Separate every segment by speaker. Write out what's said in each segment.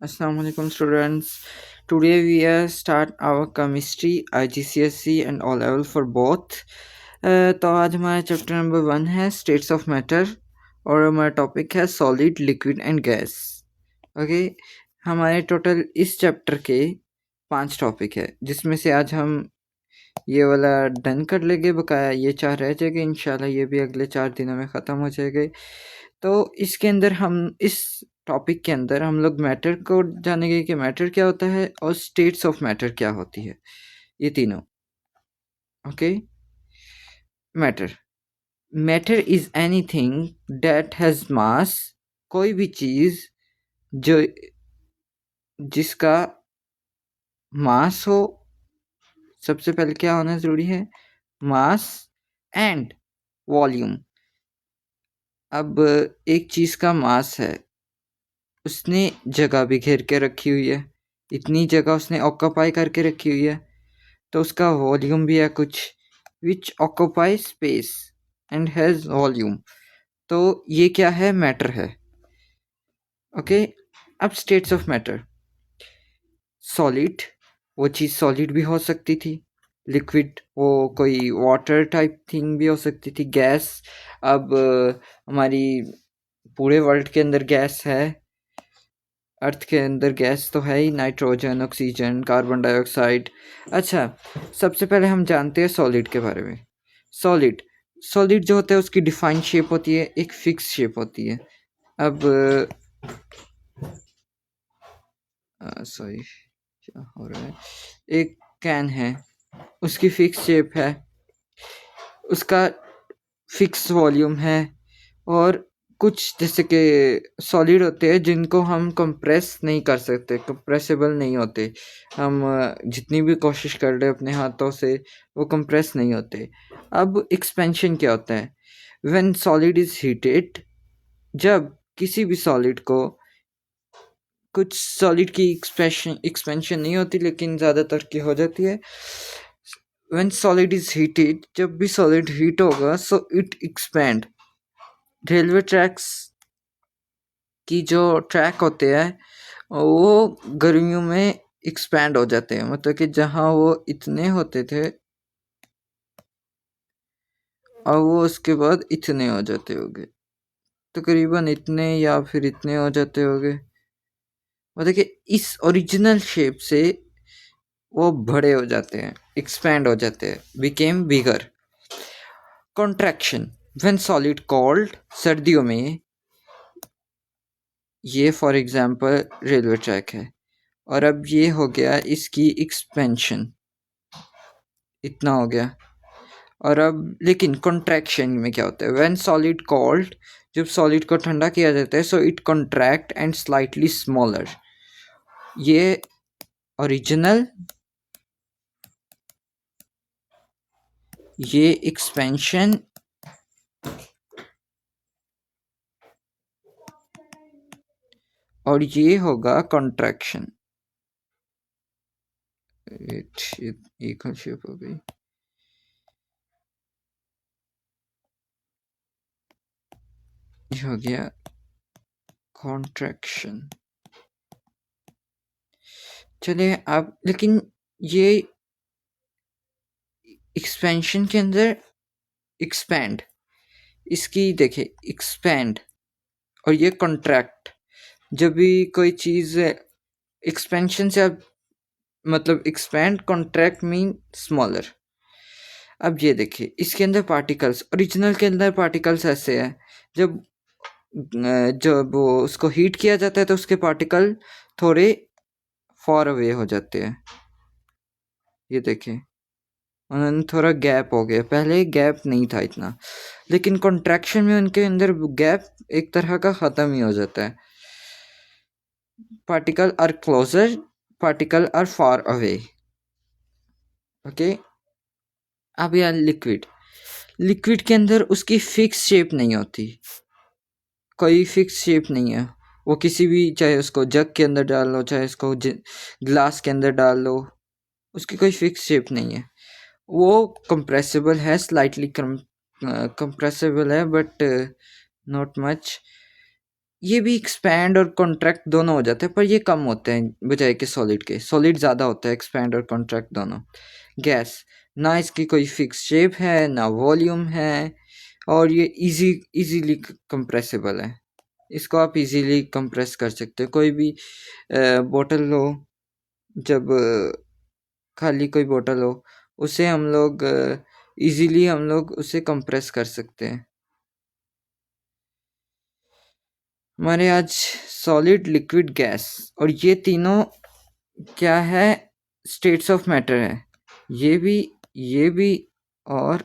Speaker 1: Assalamu alaikum students. Today we start our chemistry IGCSE and O level for both. तो आज हमारा chapter number 1 है states of matter और हमारा topic है solid liquid and gas. Okay, हमारे total इस चैप्टर के 5 टॉपिक है जिसमें से आज हम ये वाला डन कर लेंगे, बकाया ये 4 रह जाएंगे। इंशाल्लाह ये भी अगले 4 दिनों में ख़त्म हो जाएंगे। तो इसके अंदर हम इस टॉपिक के अंदर हम लोग मैटर को जानेंगे कि मैटर क्या होता है और स्टेट्स ऑफ मैटर क्या होती है, ये तीनों। Okay, matter matter is anything that has मास। कोई भी चीज जो जिसका मास हो, सबसे पहले क्या होना जरूरी है? Mass and volume. अब एक चीज का मास है, उसने जगह भी घेर के रखी हुई है, इतनी जगह उसने ऑक्यूपाई करके रखी हुई है, तो उसका वॉल्यूम भी है कुछ, विच occupy space and has volume. तो ये क्या है? मैटर है। ओके, अब स्टेट्स ऑफ मैटर। सॉलिड, वो चीज़ सॉलिड भी हो सकती थी। लिक्विड, वो कोई वाटर टाइप थिंग भी हो सकती थी। गैस, अब हमारी पूरे वर्ल्ड के अंदर गैस है। अर्थ के अंदर गैस तो है ही, नाइट्रोजन, ऑक्सीजन, कार्बन डाइऑक्साइड। अच्छा, सबसे पहले हम जानते हैं सॉलिड के बारे में। सॉलिड सॉलिड जो होता है उसकी डिफाइंड शेप होती है, एक फिक्स शेप होती है। अब सॉरी, क्या हो रहा है? एक कैन है, उसकी फिक्स शेप है, उसका फिक्स वॉल्यूम है। और कुछ जैसे कि सॉलिड होते हैं जिनको हम कंप्रेस नहीं कर सकते, कंप्रेसिबल नहीं होते। हम जितनी भी कोशिश कर रहे अपने हाथों से, वो कंप्रेस नहीं होते। अब एक्सपेंशन क्या होता है? व्हेन सॉलिड इज हीटेड, जब किसी भी सॉलिड को, कुछ सॉलिड की एक्सपेंशन नहीं होती लेकिन ज़्यादातर की हो जाती है। व्हेन सॉलिड इज हीटेड, जब भी सॉलिड हीट होगा so it expand. Railway tracks की जो ट्रैक होते हैं वो गर्मियों में एक्सपैंड हो जाते हैं, मतलब कि जहाँ वो इतने होते थे और वो उसके बाद इतने हो जाते होंगे, तकरीबन इतने या फिर इतने हो जाते होंगे। मतलब कि इस ओरिजिनल शेप से वो बड़े हो जाते हैं, एक्सपैंड हो जाते हैं, became bigger. Contraction, when solid cold, सर्दियों में, ये फॉर एग्जांपल रेलवे ट्रैक है, और अब ये हो गया इसकी एक्सपेंशन, इतना हो गया। और अब लेकिन कॉन्ट्रैक्शन में क्या होता है? व्हेन सॉलिड कोल्ड, जब सॉलिड को ठंडा किया जाता है, so it contract and slightly smaller. ये ओरिजिनल, ये एक्सपेंशन, और ये होगा कॉन्ट्रैक्शन। एक शेप हो गई। ये हो गया कॉन्ट्रैक्शन। चलिए अब, लेकिन ये एक्सपेंशन के अंदर एक्सपैंड, इसकी देखिए एक्सपैंड और ये कॉन्ट्रैक्ट। जब भी कोई चीज़ एक्सपेंशन से, अब मतलब एक्सपैंड, कॉन्ट्रैक्ट मीन स्मॉलर। अब ये देखिए इसके अंदर पार्टिकल्स, ओरिजिनल के अंदर पार्टिकल्स ऐसे हैं, जब जब वो उसको हीट किया जाता है तो उसके पार्टिकल थोड़े फॉर अवे हो जाते हैं। ये देखिए उन्होंने थोड़ा गैप हो गया, पहले गैप नहीं था इतना, लेकिन कॉन्ट्रैक्शन में उनके अंदर गैप एक तरह का ख़त्म ही हो जाता है। Particle are closer, particle are far away. Okay, अब यार लिक्विड, लिक्विड के अंदर उसकी फिक्स शेप नहीं होती, कोई फिक्स शेप नहीं है। वो किसी भी, चाहे उसको जग के अंदर डाल लो, चाहे उसको ग्लास के अंदर डाल लो, उसकी कोई फिक्स शेप नहीं है। वो कंप्रेसिबल है, स्लाइटली कंप्रेसिबल है, बट नॉट मच। ये भी एक्सपैंड और कॉन्ट्रैक्ट दोनों हो जाते हैं, पर ये कम होते हैं बजाय के सॉलिड के। सॉलिड ज़्यादा होता है एक्सपैंड और कॉन्ट्रैक्ट दोनों। गैस, ना इसकी कोई फिक्स शेप है ना वॉल्यूम है, और ये इजीली कंप्रेसिबल है। इसको आप इजीली कंप्रेस कर सकते हो। कोई भी बोतल लो, जब खाली कोई बोतल हो, उसे हम लोग इजीली हम लोग उसे कंप्रेस कर सकते हैं। हमारे आज सॉलिड, लिक्विड, गैस, और ये तीनों क्या है, स्टेट्स ऑफ मैटर है। ये भी और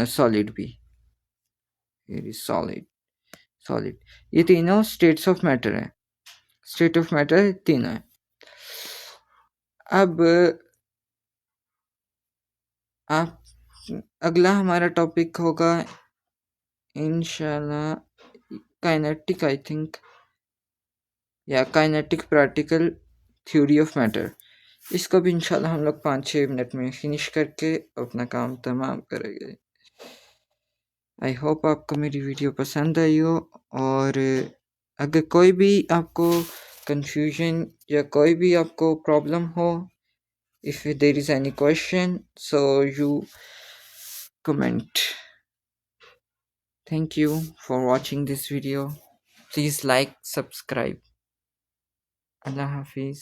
Speaker 1: सॉलिड भी, सॉलिड, सॉलिड, ये तीनों स्टेट्स ऑफ मैटर है। स्टेट ऑफ मैटर तीनों है। अब आप, अगला हमारा टॉपिक होगा इंशाल्लाह काइनेटिक, आई थिंक, या kinetic practical theory of matter. इसको भी इंशाल्लाह हम लोग 5-6 मिनट में फिनिश करके अपना काम तमाम करेंगे। आई होप आपको मेरी वीडियो पसंद आई हो, और अगर कोई भी आपको कंफ्यूजन या कोई भी आपको प्रॉब्लम हो, if there is any question, so you comment. Thank you for watching this video. Please like, subscribe. Allah Hafiz.